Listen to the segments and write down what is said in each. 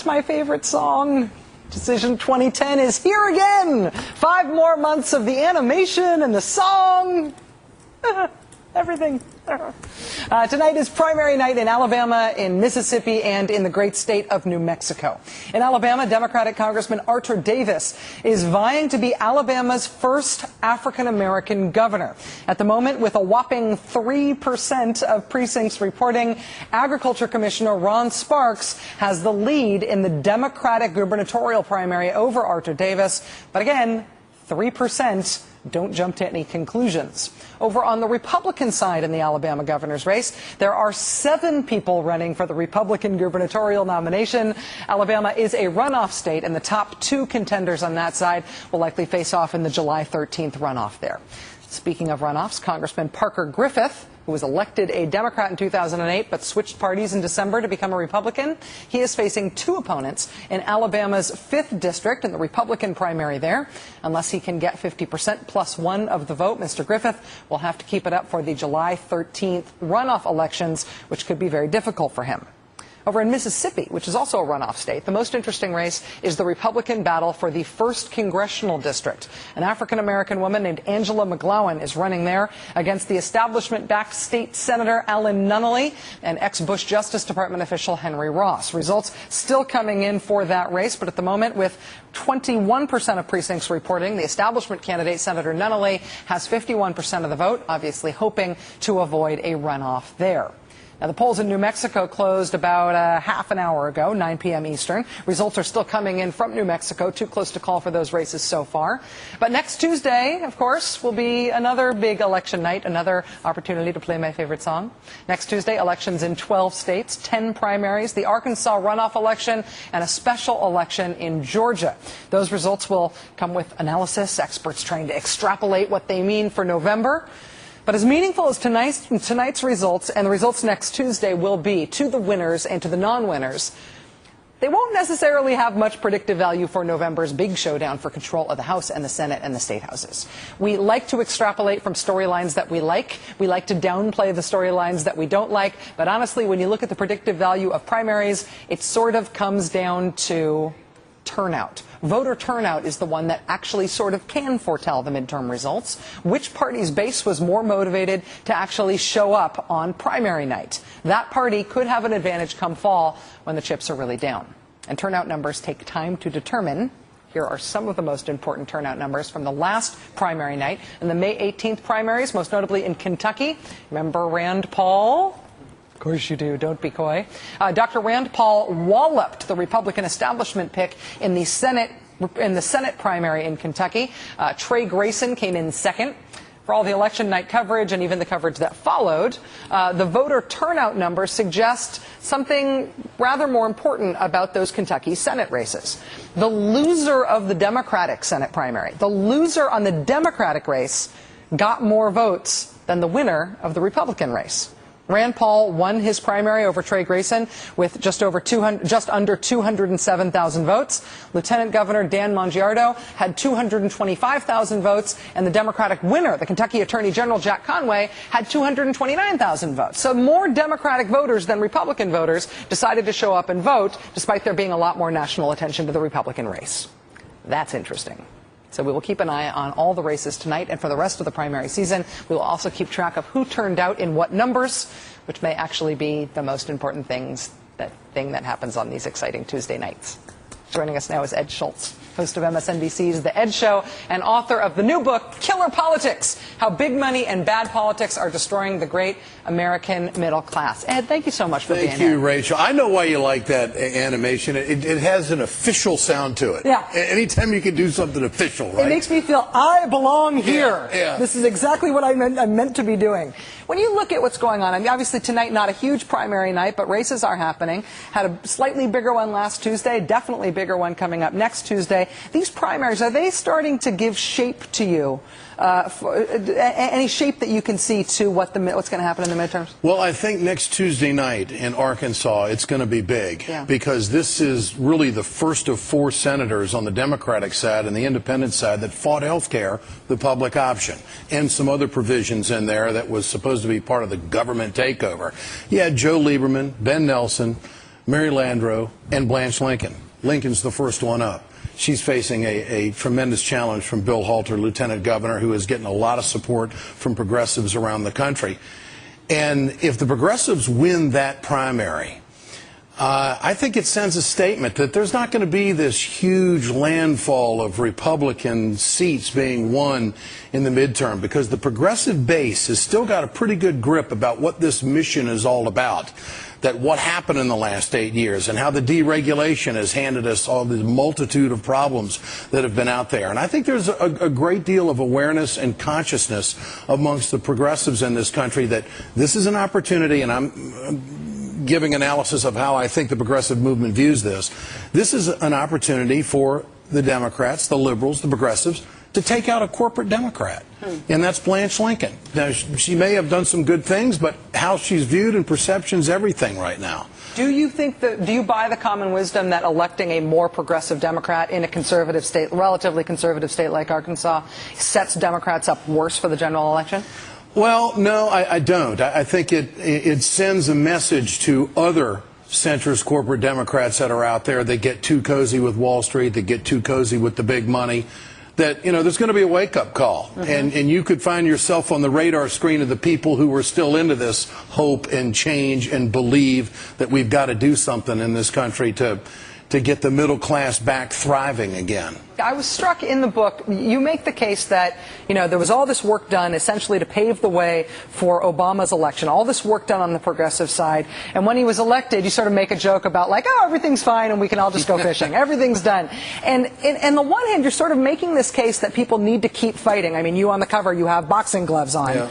What's my favorite song? Decision 2010 is here again. 5 more months of the animation and the song. Everything. Tonight is primary night in Alabama, in Mississippi, and in the great state of New Mexico. In Alabama, Democratic Congressman Arthur Davis is vying to be Alabama's first African-American governor. At the moment, with a whopping 3% of precincts reporting, Agriculture Commissioner Ron Sparks has the lead in the Democratic gubernatorial primary over Arthur Davis. But again, 3%. Don't jump to any conclusions. Over on the Republican side in the Alabama governor's race, there are 7 people running for the Republican gubernatorial nomination. Alabama is a runoff state, and the top 2 contenders on that side will likely face off in the July 13th runoff there. Speaking of runoffs, Congressman Parker Griffith, who was elected a Democrat in 2008 but switched parties in December to become a Republican, he is facing 2 opponents in Alabama's 5th district in the Republican primary there. Unless he can get 50% plus 1 of the vote, Mr. Griffith will have to keep it up for the July 13th runoff elections, which could be very difficult for him. Over in Mississippi, which is also a runoff state, the most interesting race is the Republican battle for the 1st congressional district. An African-American woman named Angela McGlowan is running there against the establishment-backed state senator Alan Nunnally and ex-Bush Justice Department official Henry Ross. Results still coming in for that race, but at the moment, with 21% of precincts reporting, the establishment candidate, Senator Nunnally, has 51% of the vote, obviously hoping to avoid a runoff there. Now, the polls in New Mexico closed about half an hour ago, 9 p.m. Eastern. Results are still coming in from New Mexico, too close to call for those races so far. But next Tuesday, of course, will be another big election night, another opportunity to play my favorite song. Next Tuesday, elections in 12 states, 10 primaries, the Arkansas runoff election, and a special election in Georgia. Those results will come with analysis, experts trying to extrapolate what they mean for November. But as meaningful as tonight's results and the results next Tuesday will be to the winners and to the non-winners, they won't necessarily have much predictive value for November's big showdown for control of the House and the Senate and the state houses. We like to extrapolate from storylines that we like. We like to downplay the storylines that we don't like. But honestly, when you look at the predictive value of primaries, it sort of comes down to turnout. Voter turnout is the one that actually sort of can foretell the midterm results. Which party's base was more motivated to actually show up on primary night? That party could have an advantage come fall when the chips are really down. And turnout numbers take time to determine. Here are some of the most important turnout numbers from the last primary night and the May 18th primaries, most notably in Kentucky. Remember Rand Paul? Of course you do. Don't be coy. Dr. Rand Paul walloped the Republican establishment pick in the Senate primary in Kentucky. Trey Grayson came in second. For all the election night coverage and even the coverage that followed, the voter turnout numbers suggest something rather more important about those Kentucky Senate races. The loser of the Democratic Senate primary, the loser on the Democratic race, got more votes than the winner of the Republican race. Rand Paul won his primary over Trey Grayson with just under 207,000 votes. Lieutenant Governor Dan Mongiardo had 225,000 votes, and the Democratic winner, the Kentucky Attorney General Jack Conway, had 229,000 votes. So more Democratic voters than Republican voters decided to show up and vote, despite there being a lot more national attention to the Republican race. That's interesting. So we will keep an eye on all the races tonight, and for the rest of the primary season, we will also keep track of who turned out in what numbers, which may actually be the most important thing that happens on these exciting Tuesday nights. Joining us now is Ed Shultz, host of MSNBC's The Ed Show and author of the new book, Killer Politics: How Big Money and Bad Politics Are Destroying the Great American Middle Class. Ed, thank you so much for being here. Thank you, Rachel. I know why you like that animation. It has an official sound to it. Yeah. Anytime you can do something official, right? It makes me feel I belong here. Yeah. This is exactly what I meant to be doing. When you look at what's going on, I mean, obviously tonight not a huge primary night, but races are happening. Had a slightly bigger one last Tuesday, definitely bigger one coming up next Tuesday. These primaries, are they starting to give shape to you? Any shape that you can see to what's going to happen in the midterms? Well, I think next Tuesday night in Arkansas, it's going to be big because this is really the first of 4 senators on the Democratic side and the independent side that fought health care, the public option, and some other provisions in there that was supposed to be part of the government takeover. You had Joe Lieberman, Ben Nelson, Mary Landrieu, and Blanche Lincoln. Lincoln's the first one up. She's facing a tremendous challenge from Bill Halter, Lieutenant Governor, who is getting a lot of support from progressives around the country. And if the progressives win that primary, I think it sends a statement that there's not going to be this huge landfall of Republican seats being won in the midterm, because the progressive base has still got a pretty good grip about what this mission is all about. That what happened in the last 8 years and how the deregulation has handed us all the multitude of problems that have been out there. And I think there's a great deal of awareness and consciousness amongst the progressives in this country that this is an opportunity, and I'm giving analysis of how I think the progressive movement views this. This is an opportunity for the Democrats, the liberals, the progressives, to take out a corporate Democrat. And that's Blanche Lincoln. Now, she may have done some good things, but how she's viewed and perception's everything right now. Do you think that, do you buy the common wisdom that electing a more progressive Democrat in a conservative state, relatively conservative state like Arkansas, sets Democrats up worse for the general election? Well, no, I don't. I think it sends a message to other centrist corporate Democrats that are out there that get too cozy with Wall Street, that get too cozy with the big money, that, you know, there's going to be a wake-up call. And you could find yourself on the radar screen of the people who are still into this hope and change and believe that we've got to do something in this country to get the middle class back thriving again. I was struck in the book, you make the case that, you know, there was all this work done essentially to pave the way for Obama's election, all this work done on the progressive side, and when he was elected, you sort of make a joke about like, oh, everything's fine and we can all just go fishing, everything's done. And on the one hand, you're sort of making this case that people need to keep fighting. I mean, you on the cover, you have boxing gloves on. Yeah.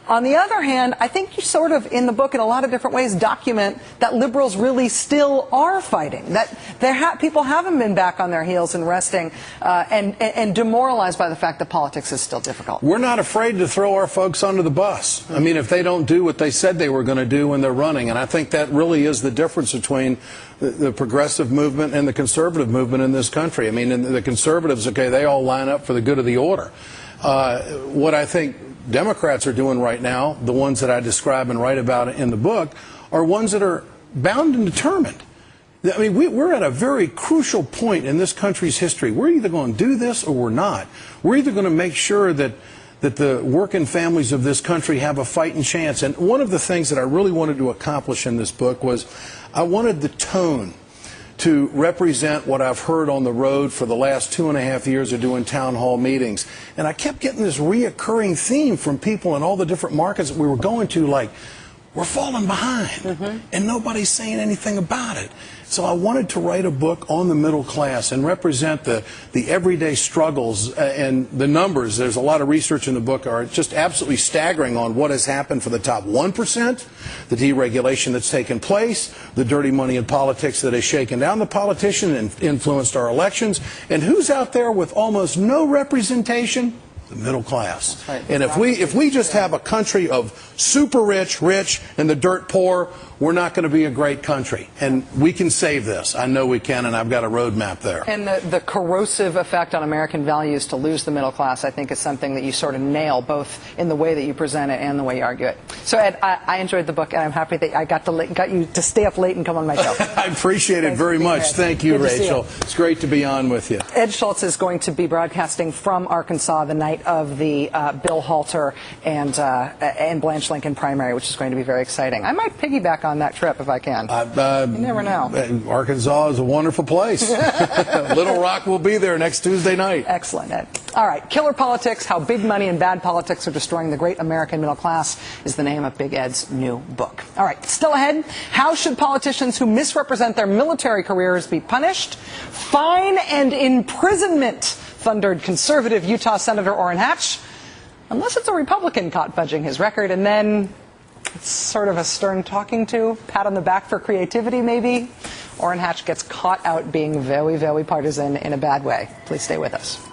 On the other hand, I think you sort of, in the book, in a lot of different ways, document that liberals really still are fighting, that people haven't been back on their heels and resting and demoralized by the fact that politics is still difficult. We're not afraid to throw our folks under the bus. I mean, if they don't do what they said they were going to do when they're running, and I think that really is the difference between the progressive movement and the conservative movement in this country. I mean, the conservatives, okay, they all line up for the good of the order. What I think Democrats are doing right now, the ones that I describe and write about in the book, are ones that are bound and determined. I mean, we're at a very crucial point in this country's history. We're either going to do this or we're not. We're either going to make sure that the working families of this country have a fighting chance. And one of the things that I really wanted to accomplish in this book was I wanted the tone to represent what I've heard on the road for the last 2.5 years of doing town hall meetings. And I kept getting this reoccurring theme from people in all the different markets that we were going to, like, we're falling behind, and nobody's saying anything about it. So I wanted to write a book on the middle class and represent the everyday struggles and the numbers. There's a lot of research in the book are just absolutely staggering on what has happened for the top 1%, the deregulation that's taken place, the dirty money in politics that has shaken down the politician and influenced our elections, and who's out there with almost no representation? The middle class. Right. And if we just have a country of super rich, and the dirt poor, we're not going to be a great country. And we can save this. I know we can, and I've got a roadmap there. And the corrosive effect on American values to lose the middle class, I think, is something that you sort of nail, both in the way that you present it and the way you argue it. So, Ed, I enjoyed the book, and I'm happy that I got you to stay up late and come on my show. I appreciate it very much. Thank you, Rachel. It's great to be on with you. Ed Shultz is going to be broadcasting from Arkansas the night of the Bill Halter and Blanche Lincoln primary, which is going to be very exciting. I might piggyback on that trip if I can. You never know. Arkansas is a wonderful place. Little Rock will be there next Tuesday night. Excellent, Ed. All right, Killer Politics, How Big Money and Bad Politics Are Destroying the Great American Middle Class is the name of Big Ed's new book. All right, still ahead, how should politicians who misrepresent their military careers be punished? Fine and imprisonment, thundered conservative Utah Senator Orrin Hatch, unless it's a Republican caught fudging his record, and then it's sort of a stern talking to, pat on the back for creativity maybe. Orrin Hatch gets caught out being very, very partisan in a bad way. Please stay with us.